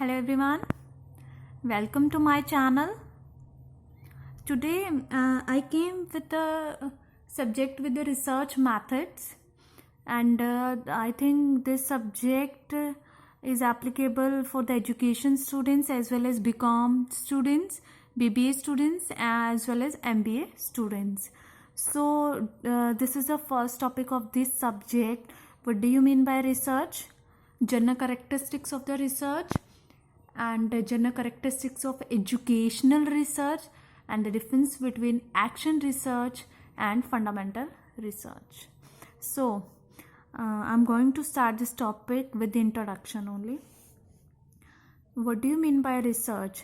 Hello everyone, welcome to my channel. Today I came with a subject with the research methods, and I think this subject is applicable for the education students as well as BCom students, BBA students as well as MBA students. So this is the first topic of this subject. What do you mean by research? General characteristics of the research and the general characteristics of educational research and the difference between action research and fundamental research. So I'm going to start this topic with the introduction only. What do you mean by research?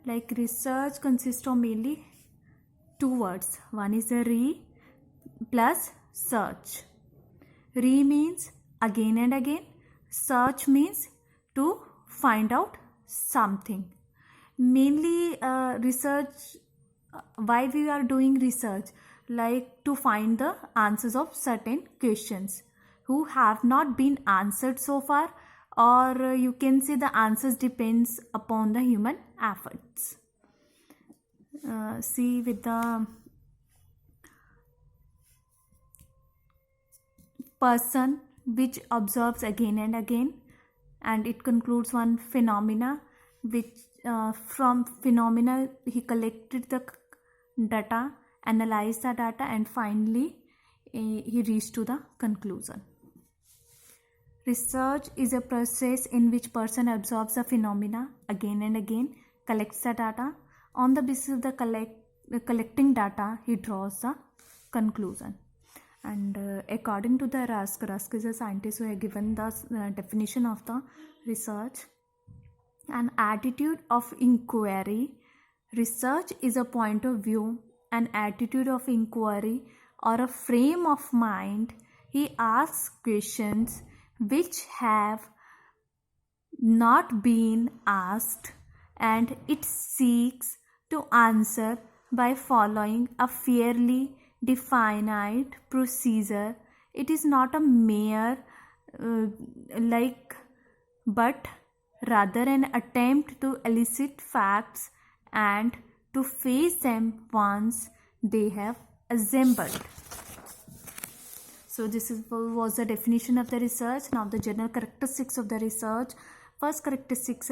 Like, research consists of mainly two words. One is a re plus search. Re means again and again. Search means to find out something. Mainly research, why we are doing research? Like to find the answers of certain questions who have not been answered so far, or you can say the answers depends upon the human efforts. See, with the person which observes again and again, and it concludes one phenomena, which from phenomena he collected the data, analyzed the data, and finally he reached to the conclusion. Research is a process in which person observes the phenomena again and again, collects the data. On the basis of the collecting data, he draws the conclusion. And according to the Rusk is a scientist who has given the definition of the research: an attitude of inquiry. Research is a point of view, an attitude of inquiry, or a frame of mind. He asks questions which have not been asked, and it seeks to answer by following a fairly definite procedure. It is not a mere but rather an attempt to elicit facts and to face them once they have assembled. So this was the definition of the research. Now the general characteristics of the research. First characteristics,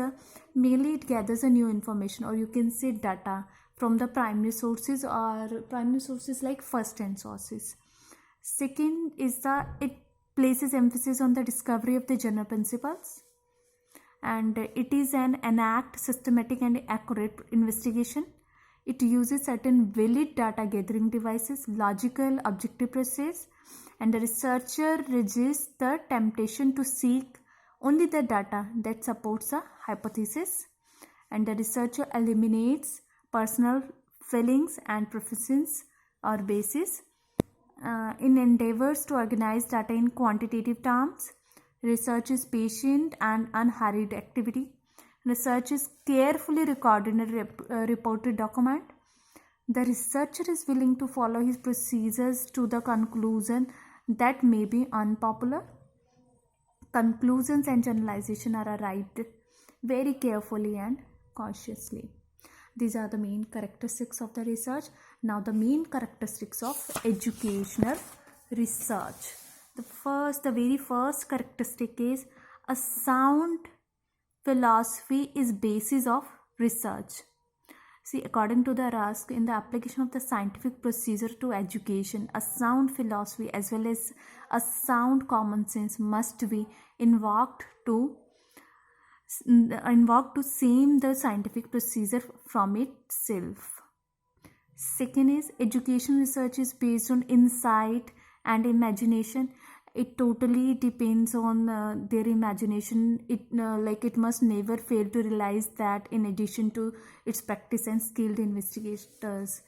mainly it gathers a new information, or you can say data, from the primary sources, or primary sources like first-hand sources. Second is it places emphasis on the discovery of the general principles, and it is an enact systematic and accurate investigation. It uses certain valid data gathering devices, logical objective process, and the researcher resists the temptation to seek only the data that supports a hypothesis, and the researcher eliminates personal feelings and preferences or basis in endeavors to organize data in quantitative terms. Research is patient and unhurried activity. Research is carefully recorded in a reported document. The researcher is willing to follow his procedures to the conclusion that may be unpopular. Conclusions and generalization are arrived very carefully and cautiously. These are the main characteristics of the research. Now the main characteristics of educational research. The very first characteristic is a sound philosophy is basis of research. See, according to the Rusk, in the application of the scientific procedure to education, a sound philosophy as well as a sound common sense must be invoked to same the scientific procedure from itself. Second is education research is based on insight and imagination. It totally depends on their imagination. It must never fail to realize that in addition to its practice and skilled investigators.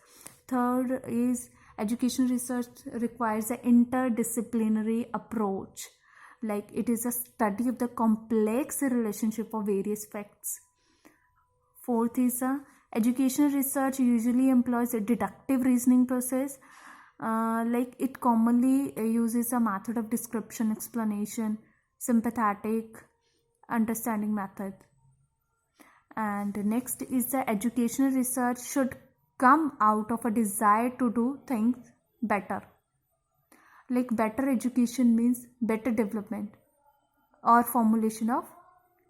Third is education research requires an interdisciplinary approach. Like, it is a study of the complex relationship of various facts. Fourth is educational research usually employs a deductive reasoning process. It commonly uses a method of description, explanation, sympathetic understanding method. And next is the educational research should come out of a desire to do things better. Like better education means better development or formulation of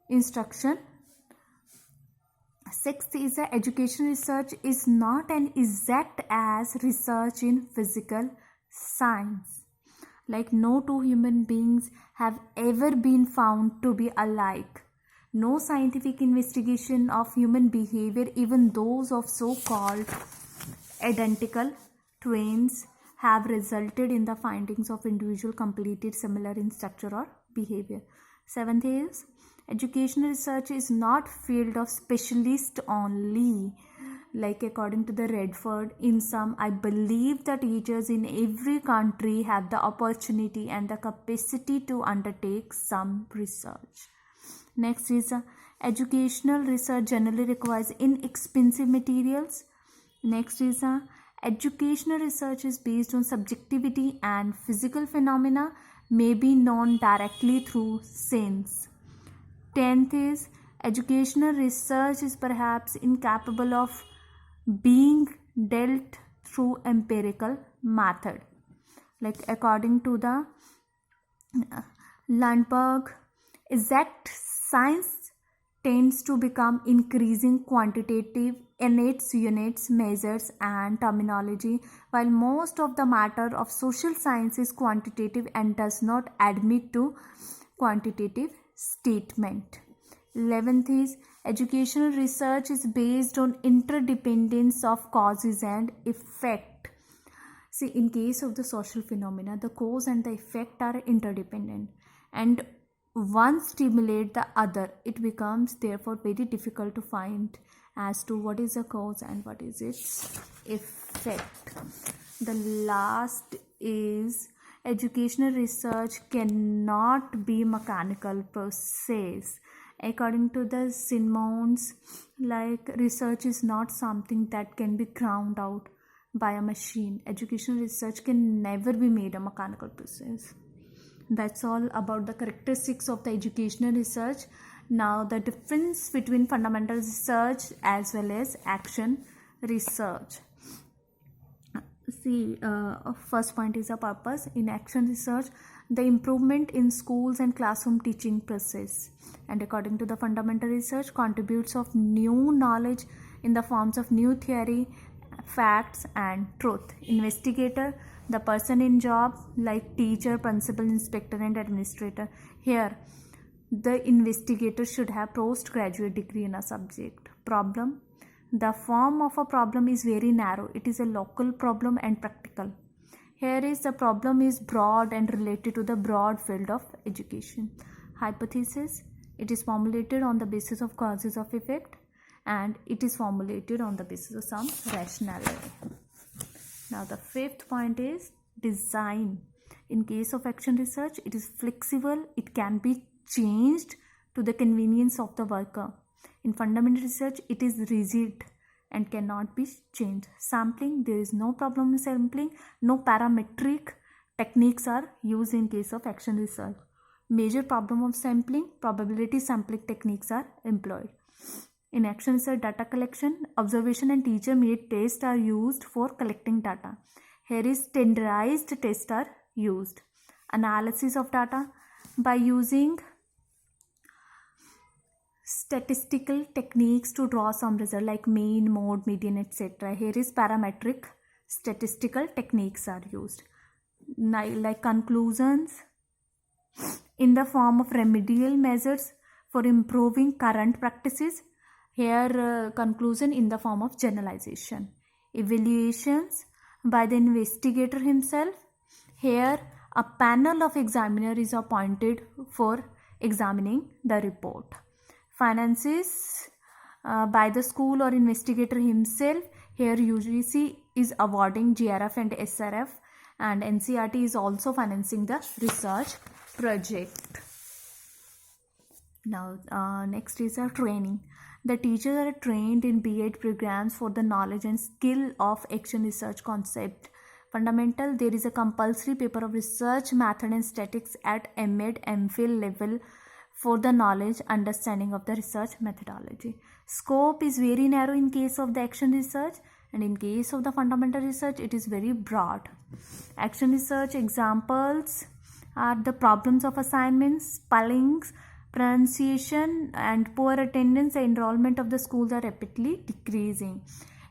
instruction. Sixth is that education research is not an exact as research in physical science. Like no two human beings have ever been found to be alike. No scientific investigation of human behavior, even those of so-called identical twins, have resulted in the findings of individual completely similar in structure or behavior. Seventh is educational research is not field of specialist only. Like according to the Redford, in sum, I believe that teachers in every country have the opportunity and the capacity to undertake some research. Next is educational research generally requires inexpensive materials. Next is educational research is based on subjectivity and physical phenomena may be known directly through sense. 10th is educational research is perhaps incapable of being dealt through empirical method. Like according to the Landberg, exact science tends to become increasing quantitative in its units, measures and terminology, while most of the matter of social science is quantitative and does not admit to quantitative statement. 11th is educational research is based on interdependence of causes and effect. See, in case of the social phenomena, the cause and the effect are interdependent and one stimulate the other. It becomes therefore very difficult to find as to what is the cause and what is its effect. The last is educational research cannot be mechanical process. According to the Simons, like research is not something that can be ground out by a machine. Educational research can never be made a mechanical process. That's all about the characteristics of the educational research. Now the difference between fundamental research as well as action research. See, first point is a purpose. In action research, the improvement in schools and classroom teaching process. And according to the fundamental research, contributes of new knowledge in the forms of new theory, facts and truth. Investigator, the person in job like teacher, principal, inspector and administrator. Here, the investigator should have postgraduate degree in a subject. Problem, the form of a problem is very narrow. It is a local problem and practical. Here is the problem is broad and related to the broad field of education. Hypothesis, it is formulated on the basis of causes of effect and it is formulated on the basis of some rationality. Now the fifth point is design. In case of action research, it is flexible. It can be changed to the convenience of the worker. In fundamental research, it is rigid and cannot be changed. Sampling, there is no problem in sampling. No parametric techniques are used in case of action research. Major problem of sampling, probability sampling techniques are employed. In action research, data collection, observation and teacher-made tests are used for collecting data. Here is standardized tests are used. Analysis of data by using statistical techniques to draw some result like mean, mode, median, etc. Here is parametric statistical techniques are used. Like conclusions in the form of remedial measures for improving current practices. Here conclusion in the form of generalization. Evaluations by the investigator himself. Here a panel of examiner is appointed for examining the report. Finances by the school or investigator himself. Here UGC is awarding GRF and SRF and NCRT is also financing the research project. Now next is our training. The teachers are trained in B.ED programs for the knowledge and skill of action research concept. Fundamental, there is a compulsory paper of research method and statistics at M.ED, M.Phil level for the knowledge understanding of the research methodology. Scope is very narrow in case of the action research, and in case of the fundamental research it is very broad. Action research examples are the problems of assignments, spellings, pronunciation, and poor attendance. The enrollment of the schools are rapidly decreasing.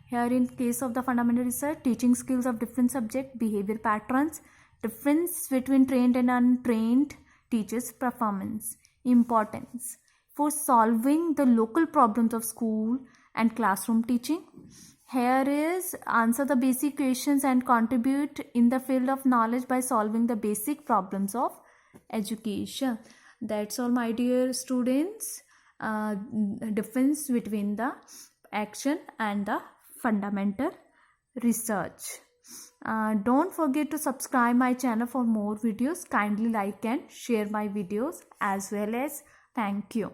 Here in case of the fundamental research, teaching skills of different subject, behavior patterns, difference between trained and untrained teachers' performance. Importance for solving the local problems of school and classroom teaching. Here is answer the basic questions and contribute in the field of knowledge by solving the basic problems of education. That's all, my dear students. Difference between the action and the fundamental research. Don't forget to subscribe my channel for more videos. Kindly like and share my videos as well as. Thank you.